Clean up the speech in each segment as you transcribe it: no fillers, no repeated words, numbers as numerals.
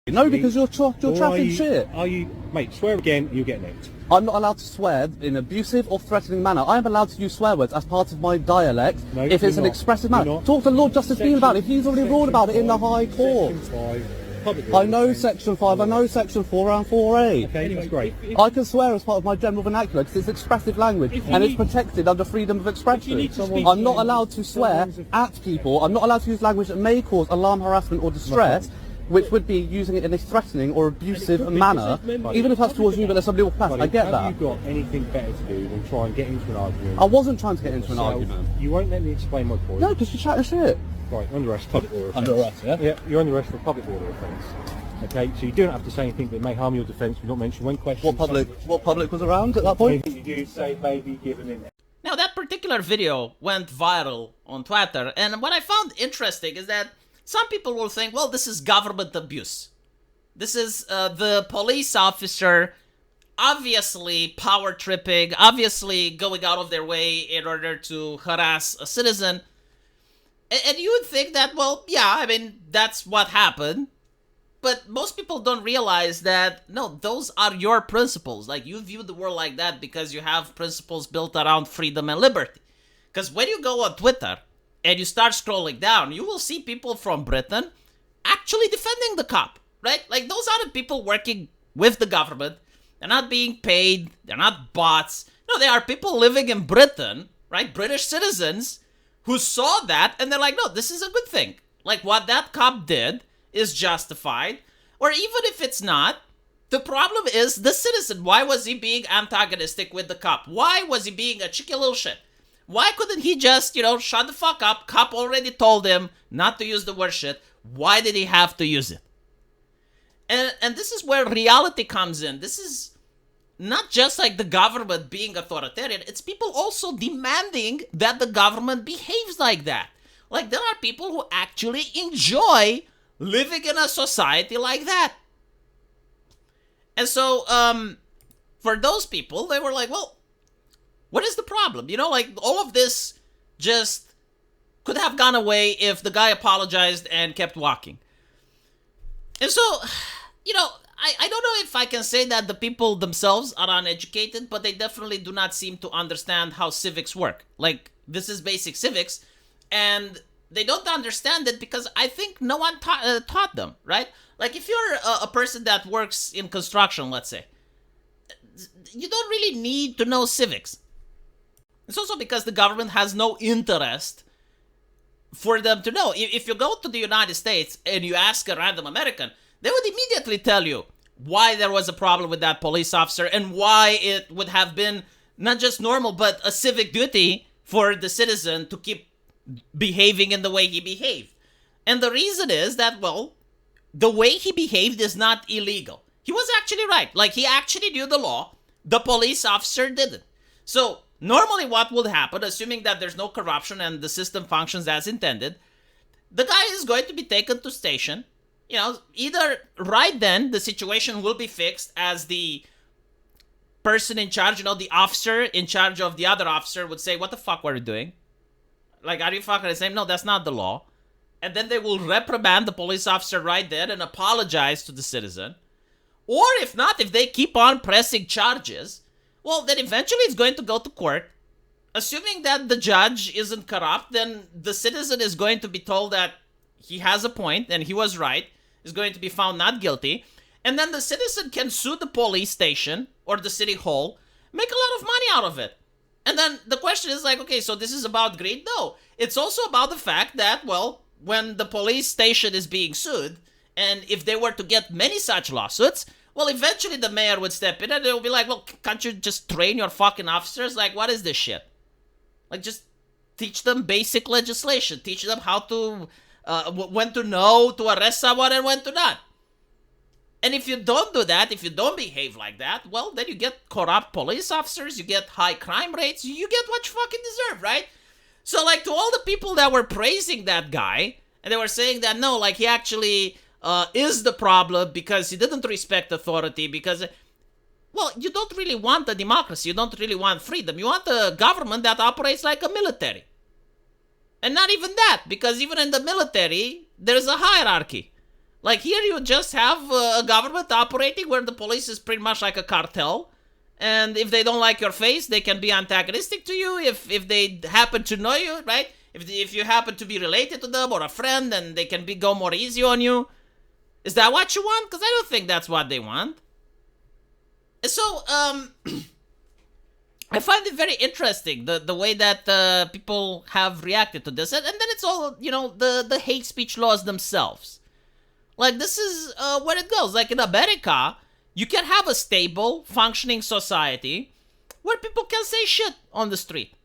No, because you're tracking shit. Are you, mate? Swear again, you get nicked. I'm not allowed to swear in an abusive or threatening manner. I am allowed to use swear words as part of my dialect No, if it's you're an not. expressive You're manner. not. Talk to Lord Justice Bean about it. He's already ruled about it in the High Court. Section 5, public I know order Section 5, I know Section 4 and 4A. Okay, that's great. I can swear as part of my general vernacular because it's expressive language and it's protected under freedom of expression. I'm not allowed to swear at people. I'm not allowed to use language that may cause alarm, harassment or distress, which would be using it in a threatening or abusive manner, even if that's towards you, but there's somebody walking past. I get that. Have you got anything better to do than try and get into an argument? I wasn't trying to get into an argument. You won't let me explain my point. No, because you're chatting shit. Right, under arrest, public order offence. Under arrest, yeah? Yeah, you're under arrest for a public order offence. Okay, so you don't have to say anything that may harm your defence. We don't mention one question. What public was around at that point? Anything you do say may be given in. Now, that particular video went viral on Twitter, and what I found interesting is that some people will think, well, this is government abuse. This is the police officer obviously power tripping, obviously going out of their way in order to harass a citizen. And you would think that, well, yeah, I mean, that's what happened. But most people don't realize that, no, those are your principles. Like, you view the world like that because you have principles built around freedom and liberty. Because when you go on Twitter and you start scrolling down, you will see people from Britain actually defending the cop, right? Like, those aren't people working with the government. They're not being paid. They're not bots. No, they are people living in Britain, right? British citizens who saw that and they're like, no, this is a good thing. Like, what that cop did is justified, or even if it's not, the problem is the citizen. Why was he being antagonistic with the cop? Why was he being a cheeky little shit? Why couldn't he just, shut the fuck up? Cop already told him not to use the word shit. Why did he have to use it? And this is where reality comes in. This is not just like the government being authoritarian. It's people also demanding that the government behaves like that. Like, there are people who actually enjoy living in a society like that. And so, for those people, they were like, well, what is the problem? Like, all of this just could have gone away if the guy apologized and kept walking. And so, I don't know if I can say that the people themselves are uneducated, but they definitely do not seem to understand how civics work. Like, this is basic civics, and they don't understand it because I think no one taught them, right? Like, if you're a person that works in construction, let's say, you don't really need to know civics. It's also because the government has no interest for them to know. If you go to the United States and you ask a random American, they would immediately tell you why there was a problem with that police officer and why it would have been not just normal, but a civic duty for the citizen to keep behaving in the way he behaved. And the reason is that, well, the way he behaved is not illegal. He was actually right. Like, he actually knew the law. The police officer didn't. So, normally what would happen, assuming that there's no corruption and the system functions as intended, the guy is going to be taken to station. Either right then, the situation will be fixed as the person in charge, the officer in charge of the other officer would say, what the fuck were you doing? Like, are you fucking saying, no, that's not the law? And then they will reprimand the police officer right there and apologize to the citizen. Or if not, if they keep on pressing charges, well, then eventually it's going to go to court. Assuming that the judge isn't corrupt, then the citizen is going to be told that he has a point and he was right, is going to be found not guilty. And then the citizen can sue the police station or the city hall, make a lot of money out of it. And then the question is like, okay, so this is about greed? No. It's also about the fact that, well, when the police station is being sued, and if they were to get many such lawsuits, well, eventually the mayor would step in and they'll be like, well, can't you just train your fucking officers? Like, what is this shit? Like, just teach them basic legislation. Teach them how to, when to know to arrest someone and when to not. And if you don't do that, if you don't behave like that, well, then you get corrupt police officers, you get high crime rates, you get what you fucking deserve, right? So, like, to all the people that were praising that guy, and they were saying that, no, like, he actually is the problem because he didn't respect authority, because, well, you don't really want a democracy, you don't really want freedom, you want a government that operates like a military. And not even that, because even in the military, there's a hierarchy. Like here you just have a government operating where the police is pretty much like a cartel. And if they don't like your face, they can be antagonistic to you. If they happen to know you, right? If you happen to be related to them or a friend, then they can go more easy on you. Is that what you want? Because I don't think that's what they want. So, I find it very interesting, the way that people have reacted to this. And then it's all, the hate speech laws themselves. Like, this is where it goes. Like, in America, you can have a stable, functioning society where people can say shit on the street.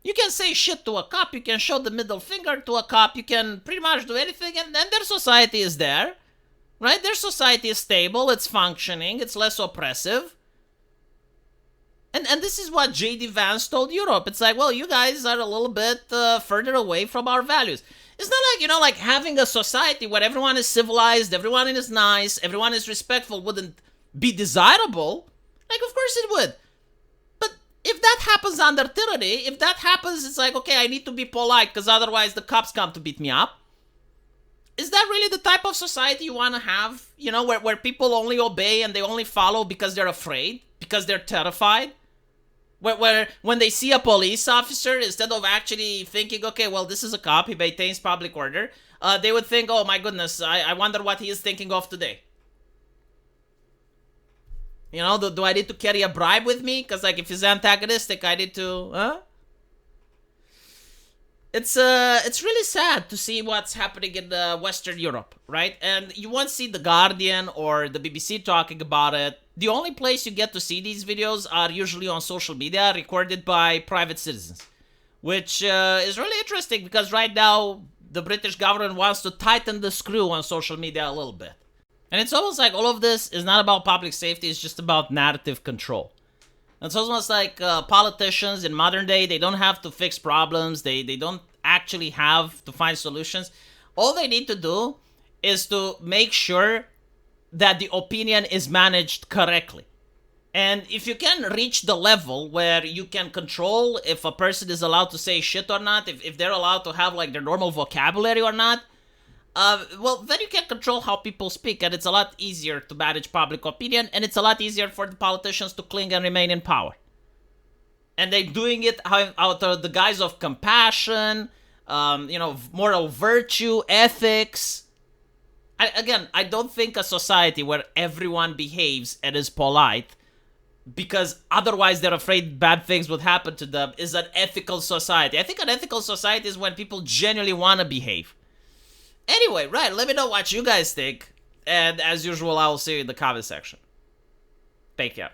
You can say shit to a cop, you can show the middle finger to a cop, you can pretty much do anything, and then their society is there, right? Their society is stable, it's functioning, it's less oppressive. And this is what J.D. Vance told Europe. It's like, well, you guys are a little bit further away from our values. It's not like, like having a society where everyone is civilized, everyone is nice, everyone is respectful wouldn't be desirable. Like, of course it would. But if that happens under tyranny, if that happens, it's like, okay, I need to be polite because otherwise the cops come to beat me up. Is that really the type of society you want to have? Where people only obey and they only follow because they're afraid, because they're terrified? Where when they see a police officer, instead of actually thinking, okay, well, this is a cop, he maintains public order, they would think, oh my goodness, I wonder what he is thinking of today. Do I need to carry a bribe with me? Because, like, if he's antagonistic, I need to, It's really sad to see what's happening in Western Europe, right? And you won't see The Guardian or the BBC talking about it. The only place you get to see these videos are usually on social media, recorded by private citizens. Which is really interesting because right now, the British government wants to tighten the screw on social media a little bit. And it's almost like all of this is not about public safety, it's just about narrative control. It's almost like politicians in modern day, they don't have to fix problems, they don't actually have to find solutions. All they need to do is to make sure that the opinion is managed correctly. And if you can reach the level where you can control if a person is allowed to say shit or not, if they're allowed to have like their normal vocabulary or not, well, then you can control how people speak, and it's a lot easier to manage public opinion, and it's a lot easier for the politicians to cling and remain in power. And they're doing it out of the guise of compassion, moral virtue, ethics. I don't think a society where everyone behaves and is polite because otherwise they're afraid bad things would happen to them is an ethical society. I think an ethical society is when people genuinely want to behave. Anyway, right, let me know what you guys think. And as usual, I will see you in the comment section. Take care.